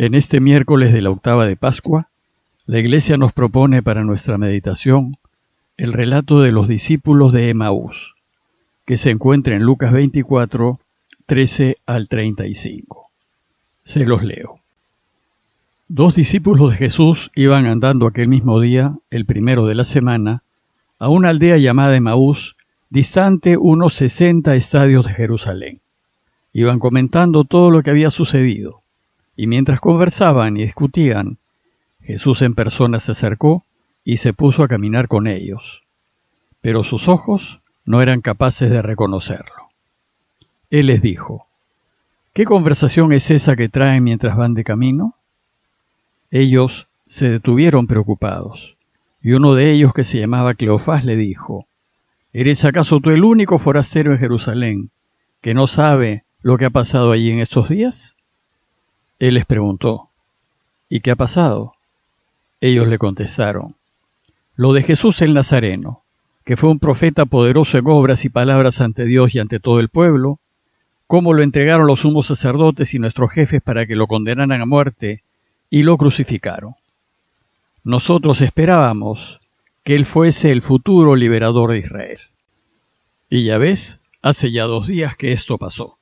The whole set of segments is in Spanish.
En este miércoles de la octava de Pascua, la Iglesia nos propone para nuestra meditación el relato de los discípulos de Emaús, que se encuentra en Lucas 24, 13 al 35. Se los leo. 2 discípulos de Jesús iban andando aquel mismo día, el primero de la semana, a una aldea llamada Emaús, distante unos 60 estadios de Jerusalén. Iban comentando todo lo que había sucedido, y mientras conversaban y discutían, Jesús en persona se acercó y se puso a caminar con ellos, pero sus ojos no eran capaces de reconocerlo. Él les dijo: ¿Qué conversación es esa que traen mientras van de camino? Ellos se detuvieron preocupados, y uno de ellos, que se llamaba Cleofás, le dijo: ¿Eres acaso tú el único forastero en Jerusalén que no sabe lo que ha pasado allí en estos días? Él les preguntó: ¿Y qué ha pasado? Ellos le contestaron: lo de Jesús el Nazareno, que fue un profeta poderoso en obras y palabras ante Dios y ante todo el pueblo, cómo lo entregaron los sumos sacerdotes y nuestros jefes para que lo condenaran a muerte y lo crucificaron. Nosotros esperábamos que él fuese el futuro liberador de Israel. Y ya ves, hace ya 2 días que esto pasó.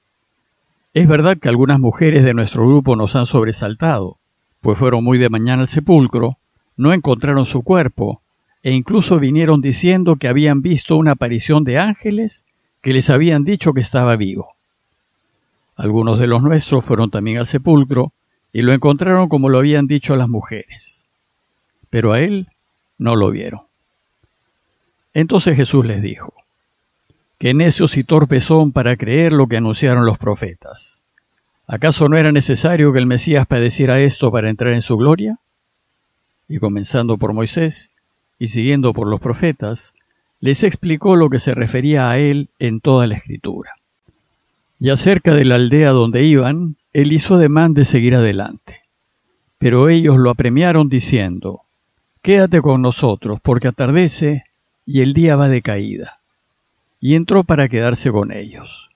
Es verdad que algunas mujeres de nuestro grupo nos han sobresaltado, pues fueron muy de mañana al sepulcro, no encontraron su cuerpo, e incluso vinieron diciendo que habían visto una aparición de ángeles que les habían dicho que estaba vivo. Algunos de los nuestros fueron también al sepulcro y lo encontraron como lo habían dicho a las mujeres, pero a él no lo vieron. Entonces Jesús les dijo: ¡Qué necios y torpes son para creer lo que anunciaron los profetas! ¿Acaso no era necesario que el Mesías padeciera esto para entrar en su gloria? Y comenzando por Moisés y siguiendo por los profetas, les explicó lo que se refería a él en toda la Escritura. Ya cerca de la aldea donde iban, él hizo ademán de seguir adelante. Pero ellos lo apremiaron diciendo: «Quédate con nosotros, porque atardece y el día va de caída». Y entró para quedarse con ellos.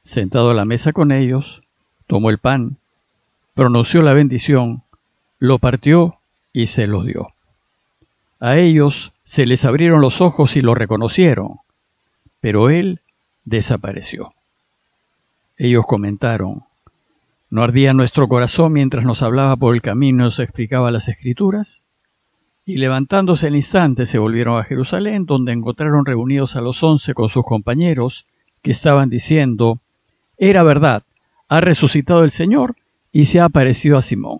Sentado a la mesa con ellos, tomó el pan, pronunció la bendición, lo partió y se los dio. A ellos se les abrieron los ojos y lo reconocieron, pero él desapareció. Ellos comentaron: ¿no ardía nuestro corazón mientras nos hablaba por el camino y nos explicaba las Escrituras? Y levantándose al instante se volvieron a Jerusalén, donde encontraron reunidos a los 11 con sus compañeros, que estaban diciendo: «Era verdad, ha resucitado el Señor y se ha aparecido a Simón».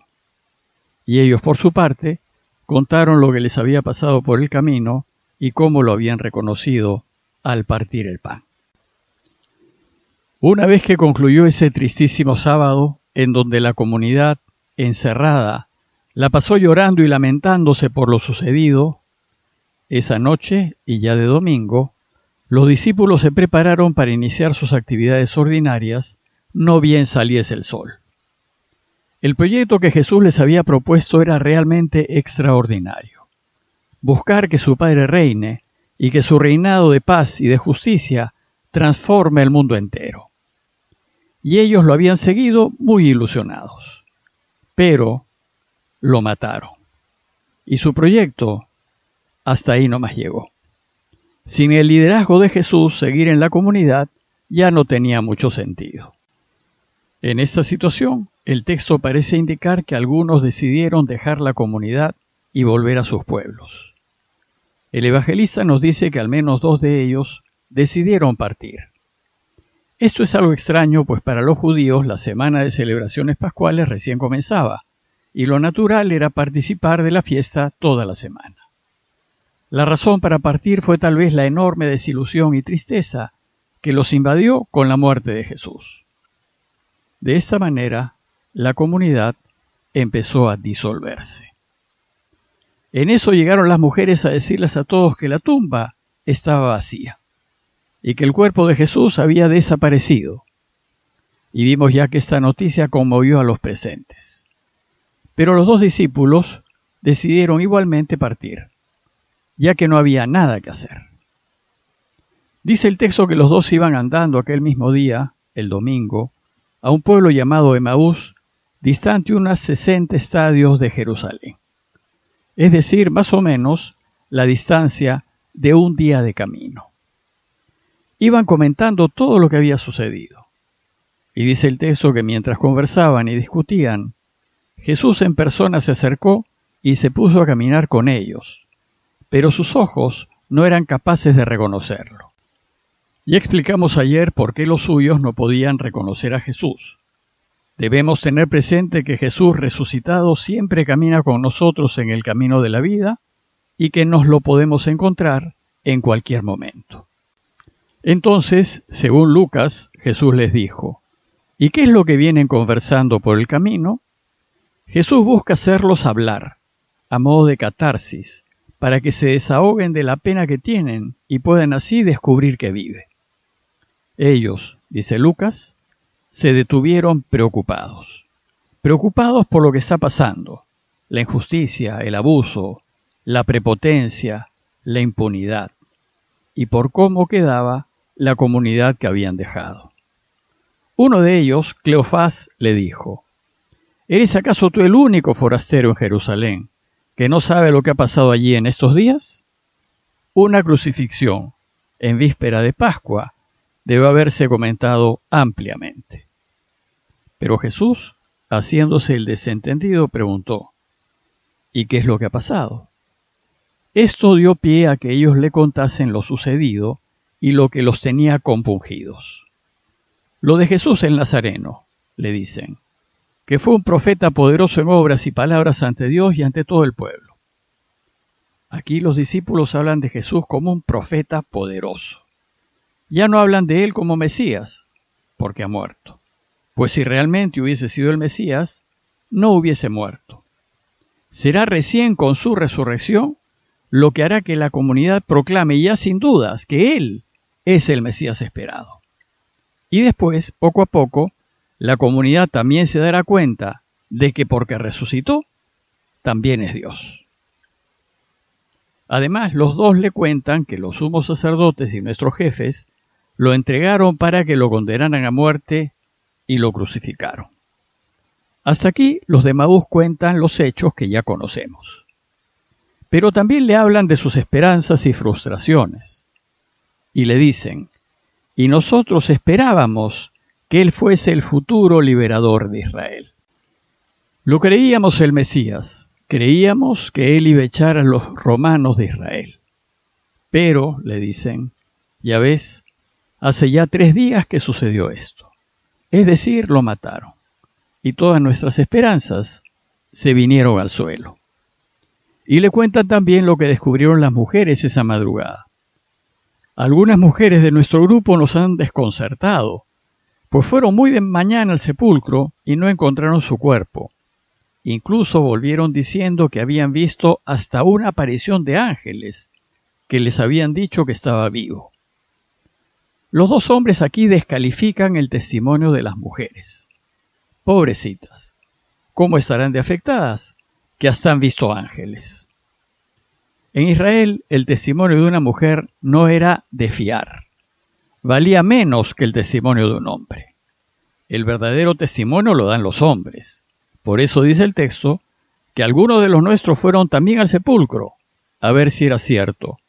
Y ellos, por su parte, contaron lo que les había pasado por el camino y cómo lo habían reconocido al partir el pan. Una vez que concluyó ese tristísimo sábado, en donde la comunidad, encerrada, la pasó llorando y lamentándose por lo sucedido, esa noche, y ya de domingo, los discípulos se prepararon para iniciar sus actividades ordinarias, no bien saliese el sol. El proyecto que Jesús les había propuesto era realmente extraordinario: buscar que su Padre reine y que su reinado de paz y de justicia transforme el mundo entero. Y ellos lo habían seguido muy ilusionados. Pero lo mataron. Y su proyecto hasta ahí nomás llegó. Sin el liderazgo de Jesús, seguir en la comunidad ya no tenía mucho sentido. En esta situación, el texto parece indicar que algunos decidieron dejar la comunidad y volver a sus pueblos. El evangelista nos dice que al menos 2 de ellos decidieron partir. Esto es algo extraño, pues para los judíos la semana de celebraciones pascuales recién comenzaba, y lo natural era participar de la fiesta toda la semana. La razón para partir fue tal vez la enorme desilusión y tristeza que los invadió con la muerte de Jesús. De esta manera, la comunidad empezó a disolverse. En eso llegaron las mujeres a decirles a todos que la tumba estaba vacía y que el cuerpo de Jesús había desaparecido. Y vimos ya que esta noticia conmovió a los presentes. Pero los 2 discípulos decidieron igualmente partir, ya que no había nada que hacer. Dice el texto que los 2 iban andando aquel mismo día, el domingo, a un pueblo llamado Emaús, distante unos 60 estadios de Jerusalén, es decir, más o menos la distancia de un día de camino. Iban comentando todo lo que había sucedido. Y dice el texto que mientras conversaban y discutían, Jesús en persona se acercó y se puso a caminar con ellos, pero sus ojos no eran capaces de reconocerlo. Ya explicamos ayer por qué los suyos no podían reconocer a Jesús. Debemos tener presente que Jesús resucitado siempre camina con nosotros en el camino de la vida y que nos lo podemos encontrar en cualquier momento. Entonces, según Lucas, Jesús les dijo, ¿y qué es lo que vienen conversando por el camino? Jesús busca hacerlos hablar, a modo de catarsis, para que se desahoguen de la pena que tienen y puedan así descubrir que vive. Ellos, dice Lucas, se detuvieron preocupados por lo que está pasando, la injusticia, el abuso, la prepotencia, la impunidad, y por cómo quedaba la comunidad que habían dejado. Uno de ellos, Cleofás, le dijo, ¿eres acaso tú el único forastero en Jerusalén que no sabe lo que ha pasado allí en estos días? Una crucifixión en víspera de Pascua debe haberse comentado ampliamente. Pero Jesús, haciéndose el desentendido, preguntó, ¿y qué es lo que ha pasado? Esto dio pie a que ellos le contasen lo sucedido y lo que los tenía compungidos. Lo de Jesús el Nazareno, le dicen, que fue un profeta poderoso en obras y palabras ante Dios y ante todo el pueblo. Aquí los discípulos hablan de Jesús como un profeta poderoso. Ya no hablan de él como Mesías, porque ha muerto. Pues si realmente hubiese sido el Mesías, no hubiese muerto. Será recién con su resurrección lo que hará que la comunidad proclame ya sin dudas que él es el Mesías esperado. Y después, poco a poco, la comunidad también se dará cuenta de que porque resucitó, también es Dios. Además, los dos le cuentan que los sumos sacerdotes y nuestros jefes lo entregaron para que lo condenaran a muerte y lo crucificaron. Hasta aquí los de Emaús cuentan los hechos que ya conocemos. Pero también le hablan de sus esperanzas y frustraciones. Y le dicen, y nosotros esperábamos que él fuese el futuro liberador de Israel. Lo creíamos el Mesías, creíamos que él iba a echar a los romanos de Israel. Pero, le dicen, ya ves, hace ya 3 días que sucedió esto. Es decir, lo mataron. Y todas nuestras esperanzas se vinieron al suelo. Y le cuentan también lo que descubrieron las mujeres esa madrugada. Algunas mujeres de nuestro grupo nos han desconcertado, pues fueron muy de mañana al sepulcro y no encontraron su cuerpo. Incluso volvieron diciendo que habían visto hasta una aparición de ángeles que les habían dicho que estaba vivo. Los 2 hombres aquí descalifican el testimonio de las mujeres. Pobrecitas, ¿cómo estarán de afectadas? Que hasta han visto ángeles. En Israel, el testimonio de una mujer no era de fiar. Valía menos que el testimonio de un hombre. El verdadero testimonio lo dan los hombres. Por eso dice el texto que algunos de los nuestros fueron también al sepulcro, a ver si era cierto.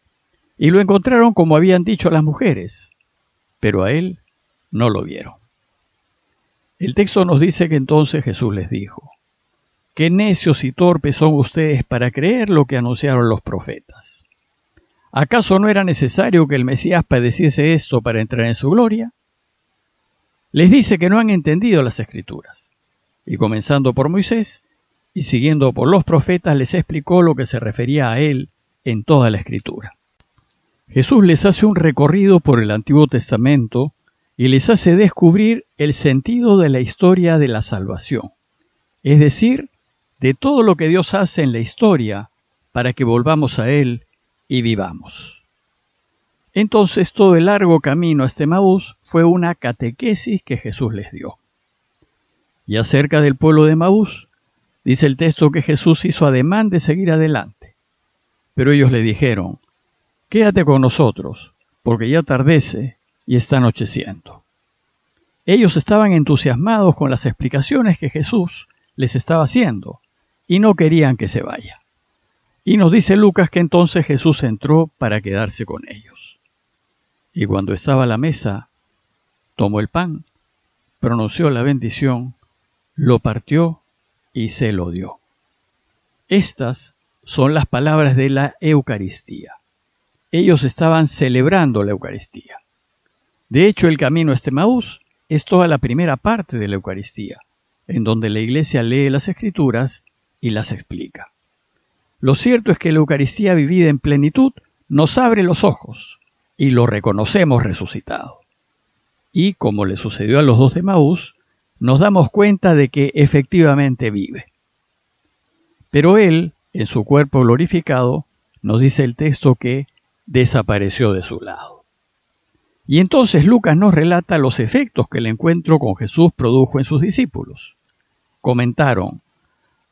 Y lo encontraron como habían dicho las mujeres, pero a él no lo vieron. El texto nos dice que entonces Jesús les dijo, «Qué necios y torpes son ustedes para creer lo que anunciaron los profetas. ¿Acaso no era necesario que el Mesías padeciese esto para entrar en su gloria?» Les dice que no han entendido las Escrituras, y comenzando por Moisés y siguiendo por los profetas les explicó lo que se refería a él en toda la Escritura. Jesús les hace un recorrido por el Antiguo Testamento y les hace descubrir el sentido de la historia de la salvación, es decir, de todo lo que Dios hace en la historia para que volvamos a Él y vivamos. Entonces todo el largo camino hasta Emaús fue una catequesis que Jesús les dio. Y acerca del pueblo de Emaús, dice el texto que Jesús hizo ademán de seguir adelante. Pero ellos le dijeron, «Quédate con nosotros, porque ya atardece y está anocheciendo». Ellos estaban entusiasmados con las explicaciones que Jesús les estaba haciendo y no querían que se vaya. Y nos dice Lucas que entonces Jesús entró para quedarse con ellos. Y cuando estaba a la mesa, tomó el pan, pronunció la bendición, lo partió y se lo dio. Estas son las palabras de la Eucaristía. Ellos estaban celebrando la Eucaristía. De hecho, el camino a Emaús es toda la primera parte de la Eucaristía, en donde la Iglesia lee las Escrituras y las explica. Lo cierto es que la Eucaristía vivida en plenitud nos abre los ojos y lo reconocemos resucitado. Y, como le sucedió a los dos de Emaús, nos damos cuenta de que efectivamente vive. Pero Él, en su cuerpo glorificado, nos dice el texto que desapareció de su lado. Y entonces Lucas nos relata los efectos que el encuentro con Jesús produjo en sus discípulos. Comentaron: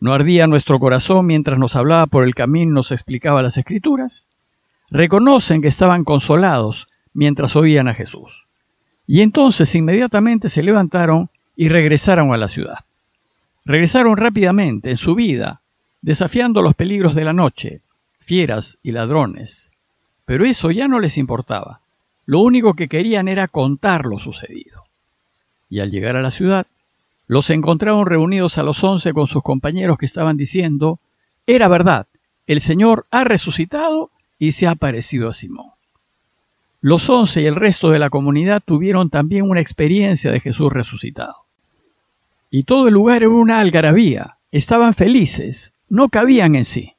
¿no ardía nuestro corazón mientras nos hablaba por el camino y nos explicaba las Escrituras? Reconocen que estaban consolados mientras oían a Jesús. Y entonces inmediatamente se levantaron y regresaron a la ciudad. Regresaron rápidamente en su vida, desafiando los peligros de la noche, fieras y ladrones. Pero eso ya no les importaba. Lo único que querían era contar lo sucedido. Y al llegar a la ciudad, los encontraron reunidos a los 11 con sus compañeros que estaban diciendo: era verdad, el Señor ha resucitado y se ha aparecido a Simón. Los 11 y el resto de la comunidad tuvieron también una experiencia de Jesús resucitado. Y todo el lugar era una algarabía, estaban felices, no cabían en sí.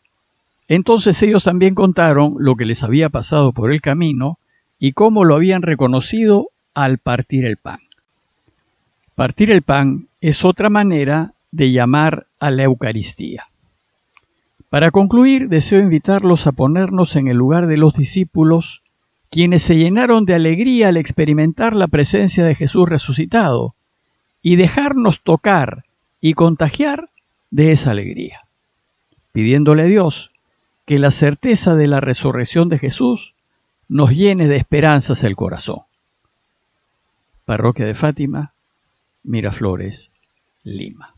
Entonces ellos también contaron lo que les había pasado por el camino y cómo lo habían reconocido al partir el pan. Partir el pan es otra manera de llamar a la Eucaristía. Para concluir, deseo invitarlos a ponernos en el lugar de los discípulos, quienes se llenaron de alegría al experimentar la presencia de Jesús resucitado, y dejarnos tocar y contagiar de esa alegría, pidiéndole a Dios que la certeza de la resurrección de Jesús nos llene de esperanzas el corazón. Parroquia de Fátima, Miraflores, Lima.